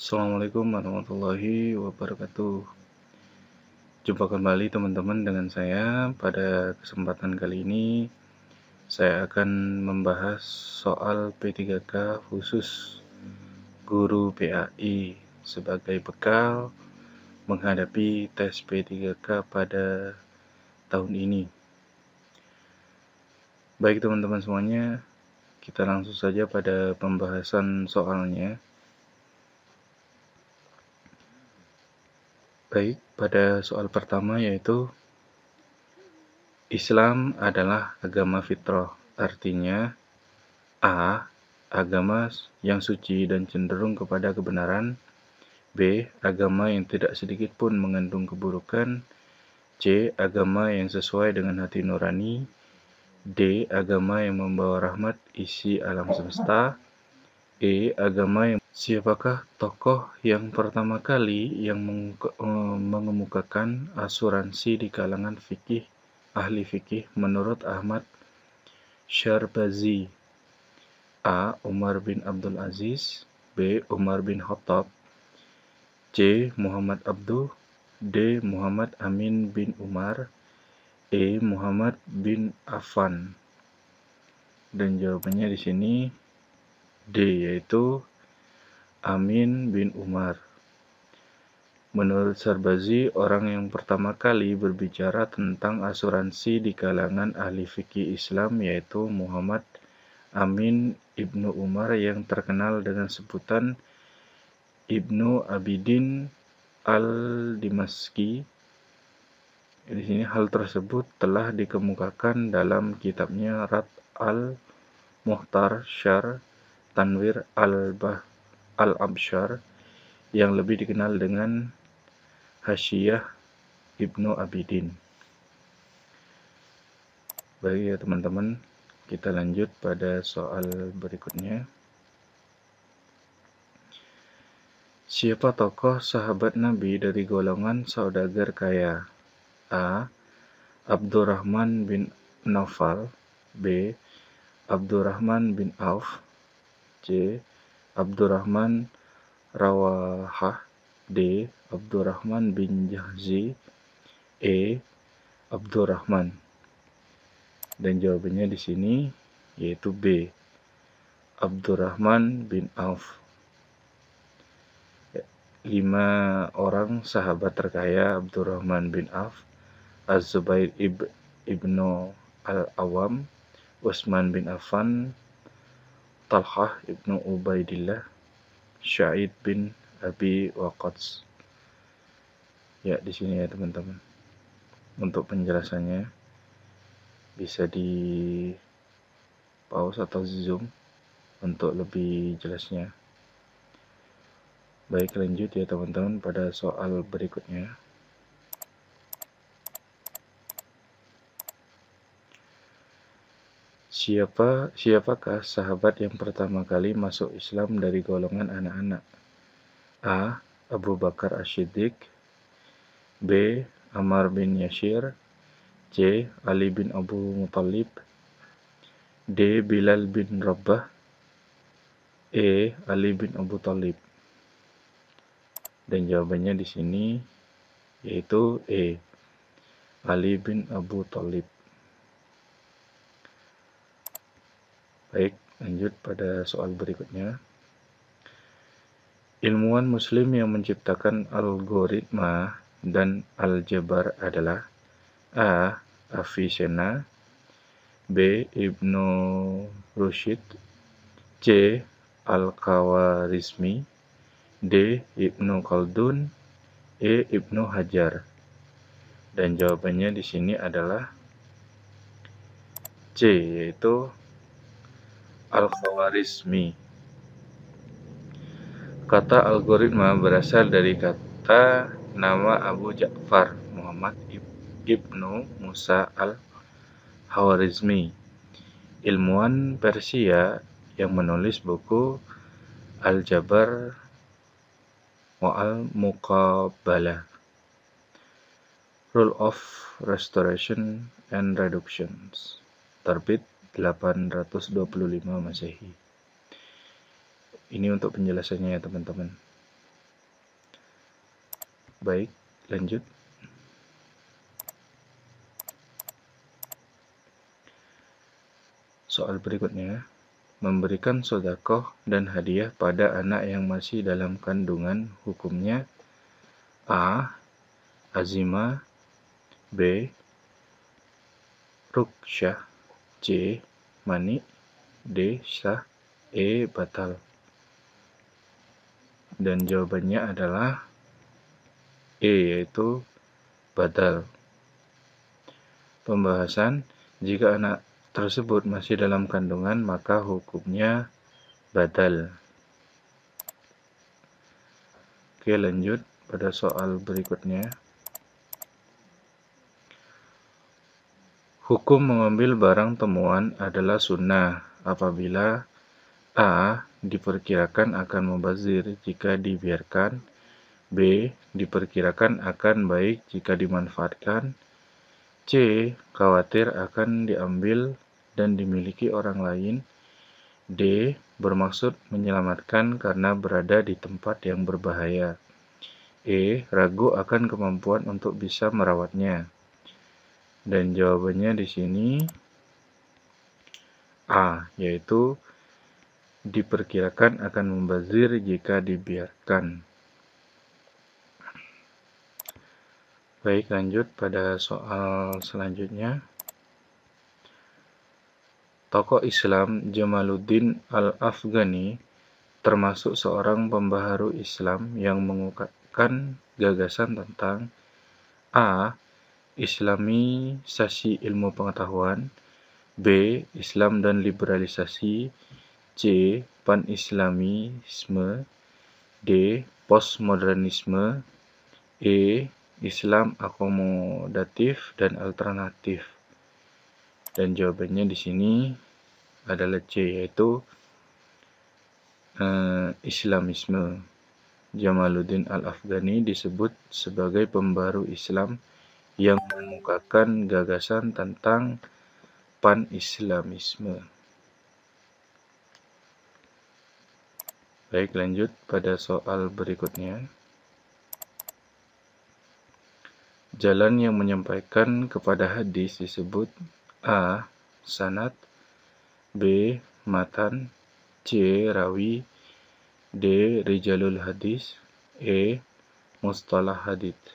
Assalamualaikum warahmatullahi wabarakatuh. Jumpa kembali teman-teman dengan saya. Pada kesempatan kali ini saya akan membahas soal P3K khusus guru PAI sebagai bekal menghadapi tes P3K pada tahun ini. Baik teman-teman semuanya, kita langsung saja pada pembahasan soalnya. Baik, pada soal pertama yaitu Islam adalah agama fitrah, artinya A. Agama yang suci dan cenderung kepada kebenaran. B. Agama yang tidak sedikit pun mengandung keburukan. C. Agama yang sesuai dengan hati nurani. D. Agama yang membawa rahmat isi alam semesta. E. Agama yang... Siapakah tokoh yang pertama kali yang mengemukakan asuransi di kalangan ahli fikih menurut Ahmad Syarbazi? A. Umar bin Abdul Aziz. B. Umar bin Khattab. C. Muhammad Abduh. D. Muhammad Amin bin Umar. E. Muhammad bin Affan. Dan jawabannya di sini D, yaitu Amin bin Umar. Menurut Syarbazi, orang yang pertama kali berbicara tentang asuransi di kalangan ahli fikih Islam yaitu Muhammad Amin ibnu Umar yang terkenal dengan sebutan Ibnu Abidin al-Dimashqi. Di sini hal tersebut telah dikemukakan dalam kitabnya Rad al-Mukhtar Syarh Tanwir al-Absyar yang lebih dikenal dengan Hasyiyah Ibnu Abidin. Baik ya teman-teman, kita lanjut pada soal berikutnya. Siapa tokoh sahabat Nabi dari golongan saudagar kaya? A. Abdurrahman bin Naufal. B. Abdurrahman bin Auf. C. Abdurrahman Rawahah. D. Abdurrahman bin Jahzi. E. Abdurrahman. Dan jawabannya di sini yaitu B. Abdurrahman bin Auf. 5 orang sahabat terkaya Abdurrahman bin Auf, Az-Zubair ibnu Al-Awam, Utsman bin Affan, Talhah ibnu Ubaidillah, Sa'id bin Abi Waqqas. Ya, di sini ya teman-teman. Untuk penjelasannya bisa di pause atau zoom untuk lebih jelasnya. Baik, lanjut ya teman-teman pada soal berikutnya. Siapakah sahabat yang pertama kali masuk Islam dari golongan anak-anak? A. Abu Bakar As-Siddiq. B. Ammar bin Yasir. C. Ali bin Abu Muthalib. D. Bilal bin Rabah. E. Ali bin Abu Thalib. Dan jawabannya di sini yaitu E. Ali bin Abu Thalib. Baik, lanjut pada soal berikutnya. Ilmuwan muslim yang menciptakan algoritma dan aljabar adalah A. Avicenna. B. Ibnu Rushd. C. Al-Khawarizmi. D. Ibnu Khaldun. E. Ibnu Hajar. Dan jawabannya di sini adalah C, yaitu Al-Khawarizmi. Kata algoritma berasal dari kata nama Abu Ja'far Muhammad ibnu Musa al-Khawarizmi, ilmuwan Persia yang menulis buku Al-Jabar wa Al-Muqabalah, Rule of Restoration and Reductions, terbit 825 Masehi. Ini untuk penjelasannya ya teman-teman. Baik, lanjut. Soal berikutnya, memberikan sedekah dan hadiah pada anak yang masih dalam kandungan hukumnya A. Azimah, B. Ruksyah, C. Mani, D. Sah, E. Batal. Dan jawabannya adalah E, yaitu batal. Pembahasan, jika anak tersebut masih dalam kandungan, maka hukumnya batal. Oke, lanjut pada soal berikutnya. Hukum mengambil barang temuan adalah sunnah apabila A. Diperkirakan akan mubazir jika dibiarkan, B. Diperkirakan akan baik jika dimanfaatkan, C. Khawatir akan diambil dan dimiliki orang lain, D. Bermaksud menyelamatkan karena berada di tempat yang berbahaya, E. Ragu akan kemampuan untuk bisa merawatnya. Dan jawabannya di sini A, yaitu diperkirakan akan membazir jika dibiarkan. Baik, lanjut pada soal selanjutnya. Tokoh Islam Jamaluddin Al-Afghani termasuk seorang pembaharu Islam yang mengungkapkan gagasan tentang A. Islamisasi ilmu pengetahuan, B. Islam dan liberalisasi, C. Pan-Islamisme, D. Postmodernisme, E. Islam akomodatif dan alternatif. Dan jawabannya di sini adalah C, yaitu Islamisme. Jamaluddin Al-Afghani disebut sebagai pembaharu Islam yang mengemukakan gagasan tentang pan-Islamisme. Baik, lanjut pada soal berikutnya. Jalan yang menyampaikan kepada hadis disebut A. Sanad, B. Matan, C. Rawi, D. Rijalul hadis, E. Mustalah hadits.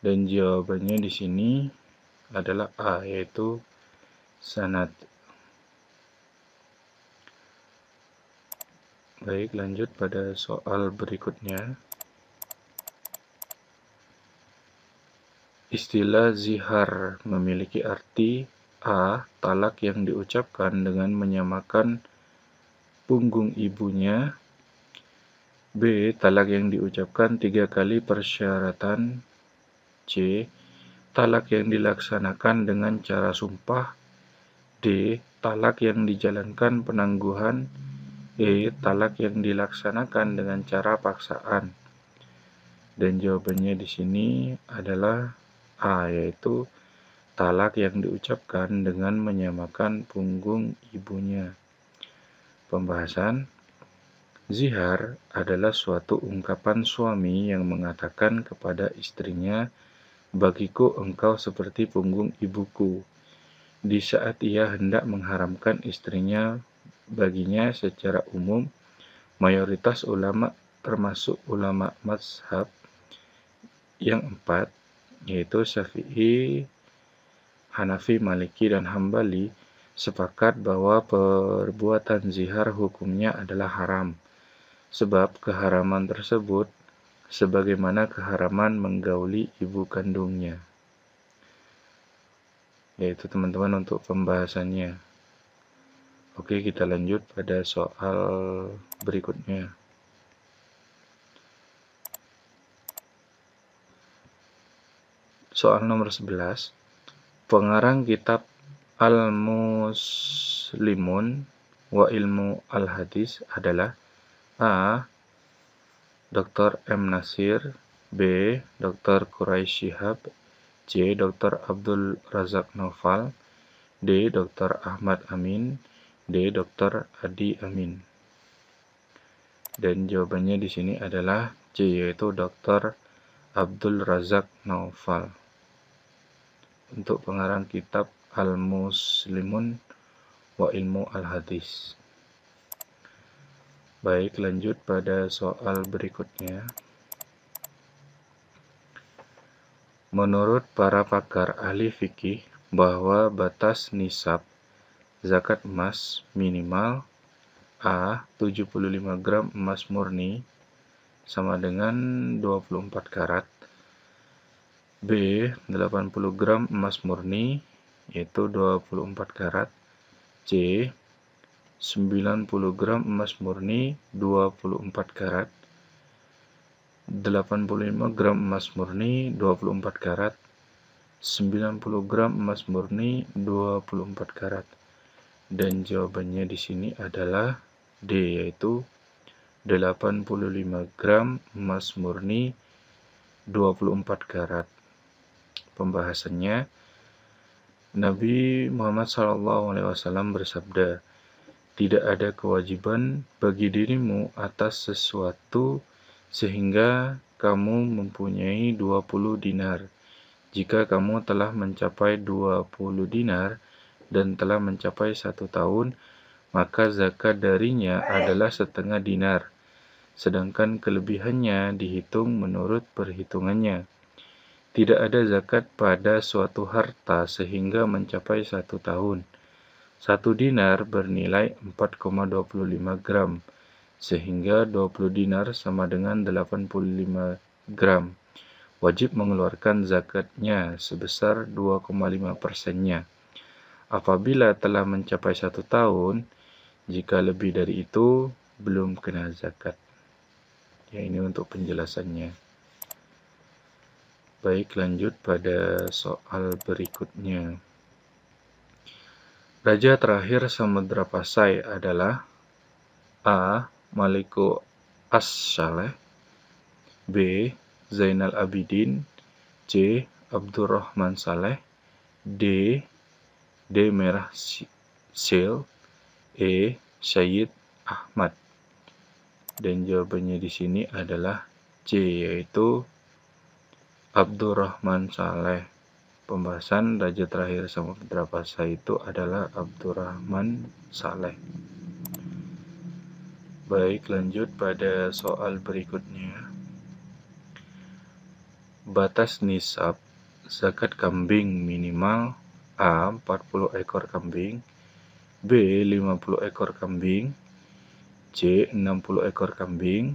Dan jawabannya di sini adalah A, yaitu sanad. Baik, lanjut pada soal berikutnya. Istilah zihar memiliki arti A. Talak yang diucapkan dengan menyamakan punggung ibunya, B. Talak yang diucapkan 3 kali persyaratan, C. Talak yang dilaksanakan dengan cara sumpah, D. Talak yang dijalankan penangguhan, E. Talak yang dilaksanakan dengan cara paksaan. Dan jawabannya di sini adalah A, yaitu talak yang diucapkan dengan menyamakan punggung ibunya. Pembahasan, zihar adalah suatu ungkapan suami yang mengatakan kepada istrinya, bagiku engkau seperti punggung ibuku, di saat ia hendak mengharamkan istrinya baginya. Secara umum, mayoritas ulama termasuk ulama mazhab yang 4, yaitu Syafi'i, Hanafi, Maliki, dan Hambali, sepakat bahwa perbuatan zihar hukumnya adalah haram, sebab keharaman tersebut sebagaimana keharaman menggauli ibu kandungnya. Yaitu teman-teman untuk pembahasannya. Oke, kita lanjut pada soal berikutnya. Soal nomor 11. Pengarang kitab Al-Muslimun wa Ilmu Al-Hadis adalah A. Dr. M. Nasir, B. Dr. Quraish Shihab, C. Dr. Abdul Razak Naufal, D. Dr. Ahmad Amin, D. Dr. Adi Amin. Dan jawabannya di sini adalah C, yaitu Dr. Abdul Razak Naufal. Untuk pengarang kitab Al-Muslimun wa Ilmu Al-Hadis. Baik, lanjut pada soal berikutnya. Menurut para pakar ahli fikih bahwa batas nisab zakat emas minimal A. 75 gram emas murni sama dengan 24 karat, B. 80 gram emas murni yaitu 24 karat, C. 90 gram emas murni 24 karat, 85 gram emas murni 24 karat, 90 gram emas murni 24 karat. Dan jawabannya di sini adalah D, yaitu 85 gram emas murni 24 karat. Pembahasannya, Nabi Muhammad SAW bersabda, "Tidak ada kewajiban bagi dirimu atas sesuatu sehingga kamu mempunyai 20 dinar. Jika kamu telah mencapai 20 dinar dan telah mencapai 1 tahun, maka zakat darinya adalah setengah dinar, sedangkan kelebihannya dihitung menurut perhitungannya. Tidak ada zakat pada suatu harta sehingga mencapai 1 tahun. 1 dinar bernilai 4,25 gram, sehingga 20 dinar sama dengan 85 gram. Wajib mengeluarkan zakatnya sebesar 2,5%-nya. Apabila telah mencapai 1 tahun, jika lebih dari itu, belum kena zakat." Ya, ini untuk penjelasannya. Baik, lanjut pada soal berikutnya. Raja terakhir Samudra Pasai adalah A. Maliku As-Saleh, B. Zainal Abidin, C. Abdurrahman Saleh, D. Merah Sil, E. Syed Ahmad. Dan jawabannya di sini adalah C, yaitu Abdurrahman Saleh. Pembahasan raja terakhir Samudra Pasai itu adalah Abdurrahman Saleh. Baik, lanjut pada soal berikutnya. Batas nisab zakat kambing minimal A. 40 ekor kambing, B. 50 ekor kambing, C. 60 ekor kambing,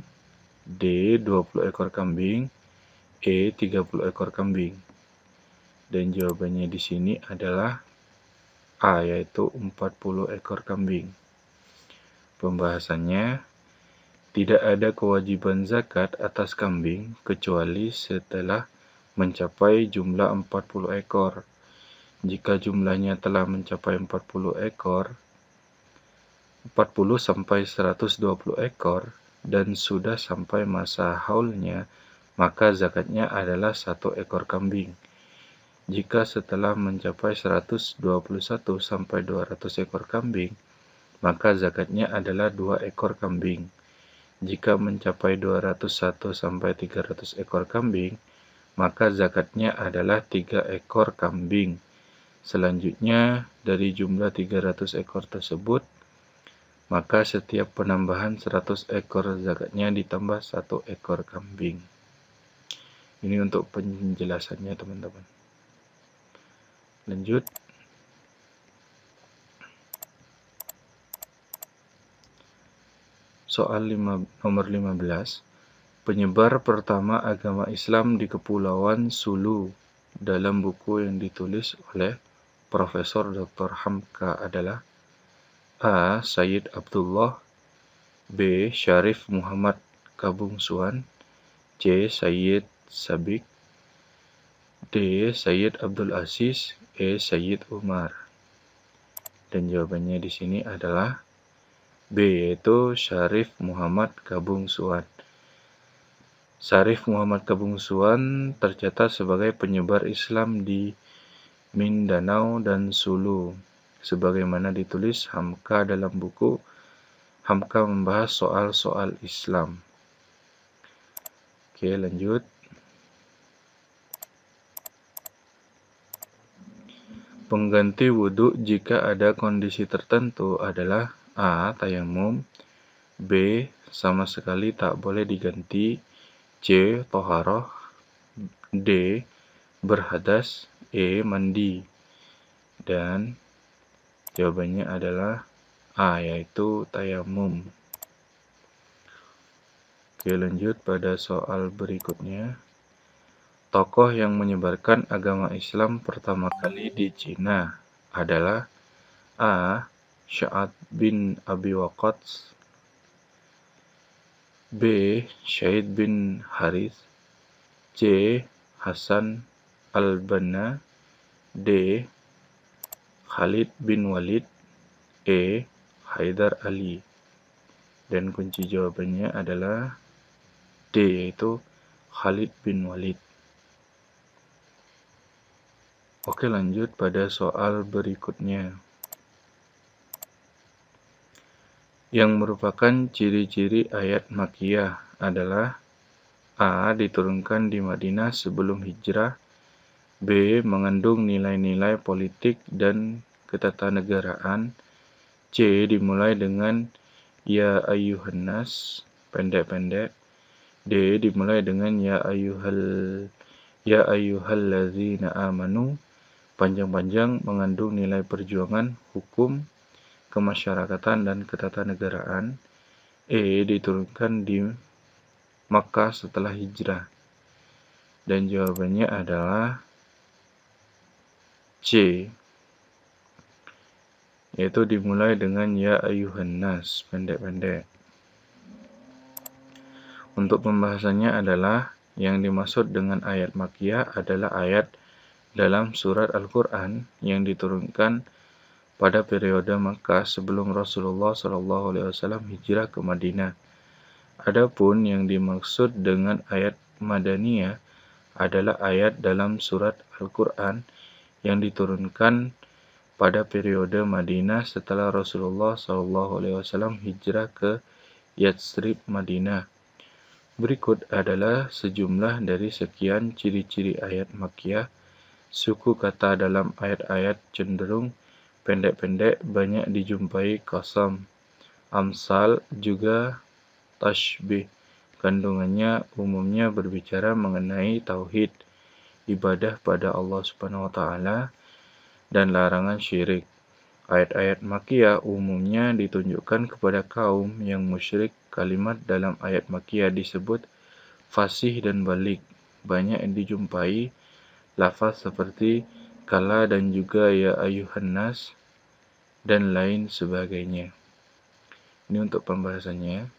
D. 20 ekor kambing, E. 30 ekor kambing. Dan jawabannya di sini adalah A, yaitu 40 ekor kambing. Pembahasannya, tidak ada kewajiban zakat atas kambing kecuali setelah mencapai jumlah 40 ekor. Jika jumlahnya telah mencapai 40 sampai 120 ekor dan sudah sampai masa haulnya, maka zakatnya adalah 1 ekor kambing. Jika setelah mencapai 121 sampai 200 ekor kambing, maka zakatnya adalah 2 ekor kambing. Jika mencapai 201 sampai 300 ekor kambing, maka zakatnya adalah 3 ekor kambing. Selanjutnya, dari jumlah 300 ekor tersebut, maka setiap penambahan 100 ekor zakatnya ditambah 1 ekor kambing. Ini untuk penjelasannya, teman-teman. Lanjut. Soal nomor 15. Penyebar pertama agama Islam di Kepulauan Sulu dalam buku yang ditulis oleh Profesor Dr. Hamka adalah A. Sayyid Abdullah, B. Syarif Muhammad Kabungsuan, C. Sayyid Sabiq, D. Sayyid Abdul Aziz, E. Sayyid Umar. Dan jawabannya di sini adalah B, yaitu Syarif Muhammad Kabungsuan. Syarif Muhammad Kabungsuan tercatat sebagai penyebar Islam di Mindanao dan Sulu, sebagaimana ditulis Hamka dalam buku Hamka membahas soal-soal Islam. Oke, lanjut. Pengganti wudhu jika ada kondisi tertentu adalah A. Tayamum, B. Sama sekali tak boleh diganti, C. Toharoh, D. Berhadas, E. Mandi. Dan jawabannya adalah A, yaitu tayamum. Oke, lanjut pada soal berikutnya. Tokoh yang menyebarkan agama Islam pertama kali di Cina adalah A. Sa'ad bin Abi Waqqas, B. Syed bin Harith, C. Hasan al-Banna, D. Khalid bin Walid, E. Haidar Ali. Dan kunci jawabannya adalah D, yaitu Khalid bin Walid. Oke, lanjut pada soal berikutnya. Yang merupakan ciri-ciri ayat Makkiyah adalah A. Diturunkan di Madinah sebelum hijrah, B. Mengandung nilai-nilai politik dan ketatanegaraan, C. Dimulai dengan Ya Ayyuhan Nas, pendek-pendek, D. Dimulai dengan Ya Ayyuhallazina Amanu, panjang-panjang, mengandung nilai perjuangan, hukum, kemasyarakatan, dan ketatanegaraan, E. Diturunkan di Makkah setelah hijrah. Dan jawabannya adalah C, yaitu dimulai dengan Ya Ayyuhan Nas, pendek-pendek. Untuk pembahasannya adalah yang dimaksud dengan ayat Makkiyah adalah ayat dalam surat Al-Quran yang diturunkan pada periode Makkah sebelum Rasulullah SAW hijrah ke Madinah. Adapun yang dimaksud dengan ayat Madaniyah adalah ayat dalam surat Al-Quran yang diturunkan pada periode Madinah setelah Rasulullah SAW hijrah ke Yatsrib, Madinah. Berikut adalah sejumlah dari sekian ciri-ciri ayat Makkiyah. Suku kata dalam ayat-ayat cenderung pendek-pendek, banyak dijumpai qasam, amsal, juga tashbih. Kandungannya umumnya berbicara mengenai tauhid, ibadah pada Allah Subhanahu wa Ta'ala, dan larangan syirik. Ayat-ayat Makkiyah umumnya ditunjukkan kepada kaum yang musyrik. Kalimat dalam ayat Makkiyah disebut fasih dan balik. Banyak yang dijumpai lafaz seperti kala dan juga Ya Ayyuhan Nas dan lain sebagainya. Ini untuk pembahasannya.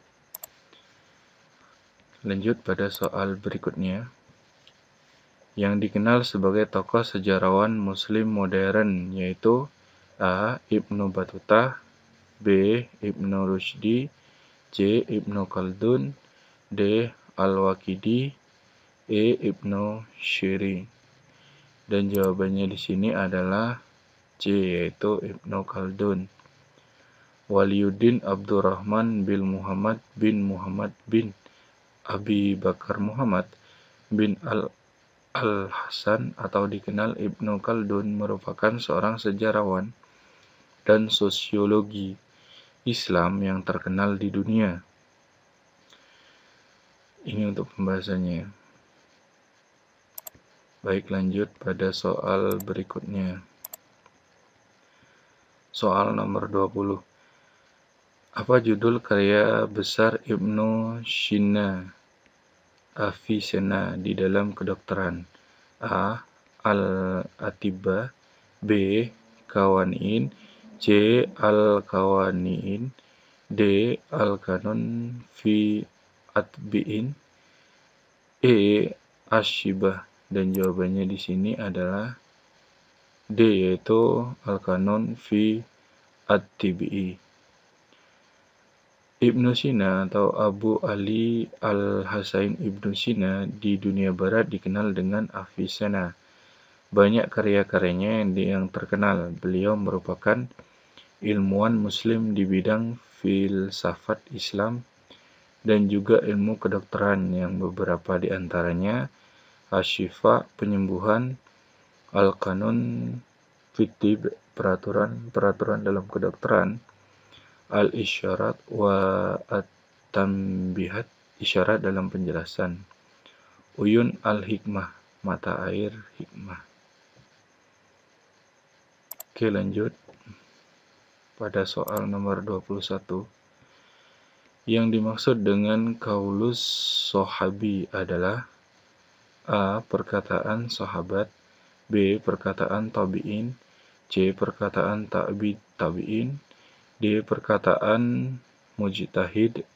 Lanjut pada soal berikutnya. Yang dikenal sebagai tokoh sejarawan Muslim modern yaitu A. Ibnu Battuta, B. Ibnu Rushdi, C. Ibnu Khaldun, D. Al-Waqidi, E. Ibnu Syiri. Dan jawabannya di sini adalah C, yaitu Ibnu Khaldun. Waliuddin Abdurrahman bin Muhammad bin Abi Bakar Muhammad bin Al-Hasan atau dikenal Ibnu Khaldun merupakan seorang sejarawan dan sosiologi Islam yang terkenal di dunia. Ini untuk pembahasannya. Baik, lanjut pada soal berikutnya. Soal nomor 20. Apa judul karya besar Ibnu Sina Avicenna di dalam kedokteran? A. Al-Atibba, B. Qawanin, C. Al-Qawanin, D. Al-Kanun fi Atbi'in, E. Asyibah. Dan jawabannya di sini adalah D, yaitu Al-Kanun fi At-Tibi'i. Ibnu Sina atau Abu Ali Al-Hasain Ibnu Sina di dunia barat dikenal dengan Avicenna. Banyak karya-karyanya yang terkenal. Beliau merupakan ilmuwan muslim di bidang filsafat Islam dan juga ilmu kedokteran yang beberapa di antaranya Asy-Syifa, penyembuhan, Al-Kanun, Fitib, peraturan dalam kedokteran. Al-isyarat wa at-tambihat, isyarat dalam penjelasan. Uyun al-hikmah, mata air hikmah. Oke, lanjut pada soal nomor 21. Yang dimaksud dengan qaulus sahabi adalah A. Perkataan sahabat, B. Perkataan tabi'in, C. Perkataan tabi'in, D. Perkataan mujtahid,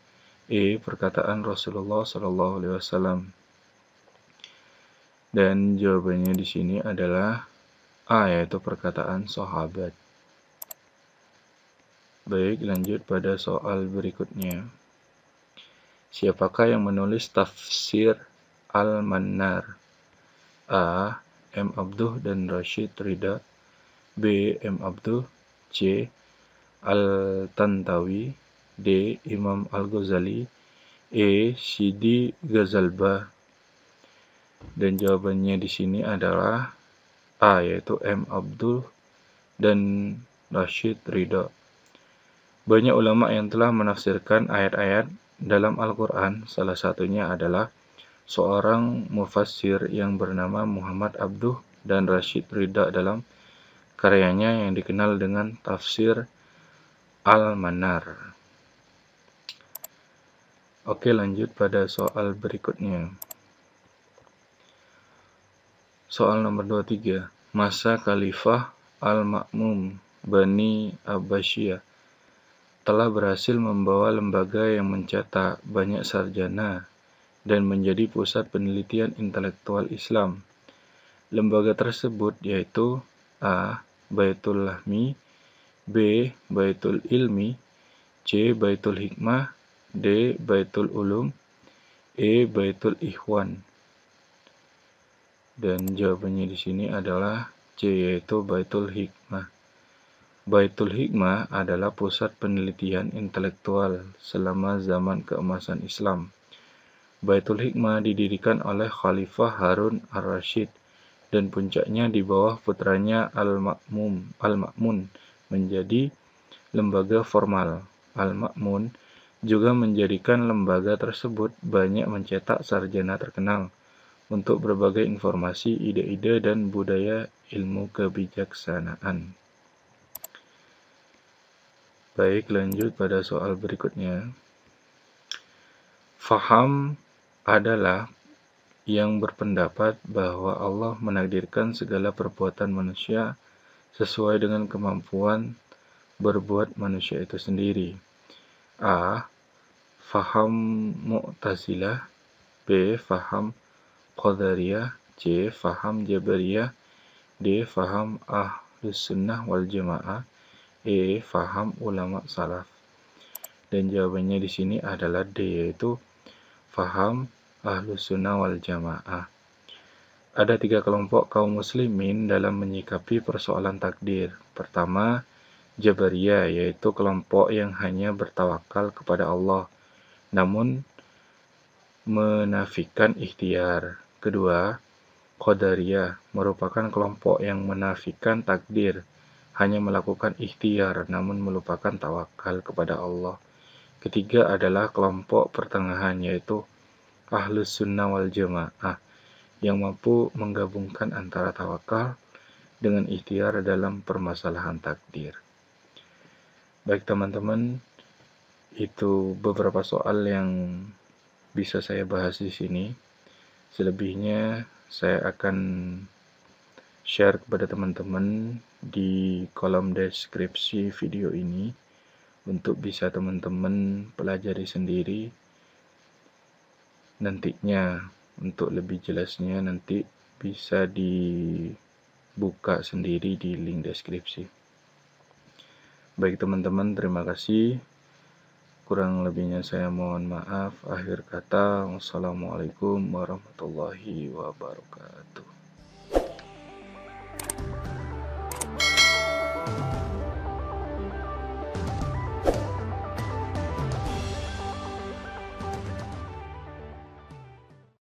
E. Perkataan Rasulullah SAW. Dan jawabannya di sini adalah A, yaitu perkataan sahabat. Baik, lanjut pada soal berikutnya. Siapakah yang menulis tafsir Al-Mannar? A. M. Abduh dan Rashid Ridha, B. M. Abduh, C. Al-Tantawi, D. Imam Al-Ghazali, E. Sidi Ghazalbah. Dan jawabannya di sini adalah A, yaitu M. Abduh dan Rashid Ridha. Banyak ulama yang telah menafsirkan ayat-ayat dalam Al-Quran. Salah satunya adalah seorang mufassir yang bernama Muhammad Abduh dan Rashid Ridha dalam karyanya yang dikenal dengan tafsir Al-Mannar. Oke, lanjut pada soal berikutnya. Soal nomor 23. Masa Khalifah Al-Ma'mum Bani Abbasiyah telah berhasil membawa lembaga yang mencetak banyak sarjana dan menjadi pusat penelitian intelektual Islam. Lembaga tersebut yaitu A. Baitul Lahmi, B. Baitul Ilmi, C. Baitul Hikmah, D. Baitul Ulum, E. Baitul Ikhwan. Dan jawabannya di sini adalah C, yaitu Baitul Hikmah. Baitul Hikmah adalah pusat penelitian intelektual selama zaman keemasan Islam. Baitul Hikmah didirikan oleh Khalifah Harun ar-Rasyid dan puncaknya di bawah putranya Al-Ma'mun menjadi lembaga formal. Al-Ma'mun juga menjadikan lembaga tersebut banyak mencetak sarjana terkenal untuk berbagai informasi, ide-ide, dan budaya ilmu kebijaksanaan. Baik, lanjut pada soal berikutnya. Faham adalah yang berpendapat bahwa Allah menakdirkan segala perbuatan manusia sesuai dengan kemampuan berbuat manusia itu sendiri. A. Faham Mu'tazilah, B. Faham Qadariyah, C. Faham Jabariyah, D. Faham Ahlus Sunnah wal Jamaah, E. Faham ulama salaf. Dan jawabannya di sini adalah D, yaitu faham Ahlus Sunnah wal Jamaah. Ada 3 kelompok kaum muslimin dalam menyikapi persoalan takdir. Pertama, Jabariyah, yaitu kelompok yang hanya bertawakal kepada Allah, namun menafikan ikhtiar. Kedua, Qadariyah, merupakan kelompok yang menafikan takdir, hanya melakukan ikhtiar namun melupakan tawakal kepada Allah. Ketiga adalah kelompok pertengahan, yaitu Ahlus Sunnah wal Jamaah, yang mampu menggabungkan antara tawakal dengan ikhtiar dalam permasalahan takdir. Baik teman-teman, itu beberapa soal yang bisa saya bahas di sini. Selebihnya saya akan share kepada teman-teman di kolom deskripsi video ini untuk bisa teman-teman pelajari sendiri. Nantinya untuk lebih jelasnya nanti bisa dibuka sendiri di link deskripsi. Baik teman-teman, terima kasih. Kurang lebihnya saya mohon maaf. Akhir kata, wassalamualaikum warahmatullahi wabarakatuh.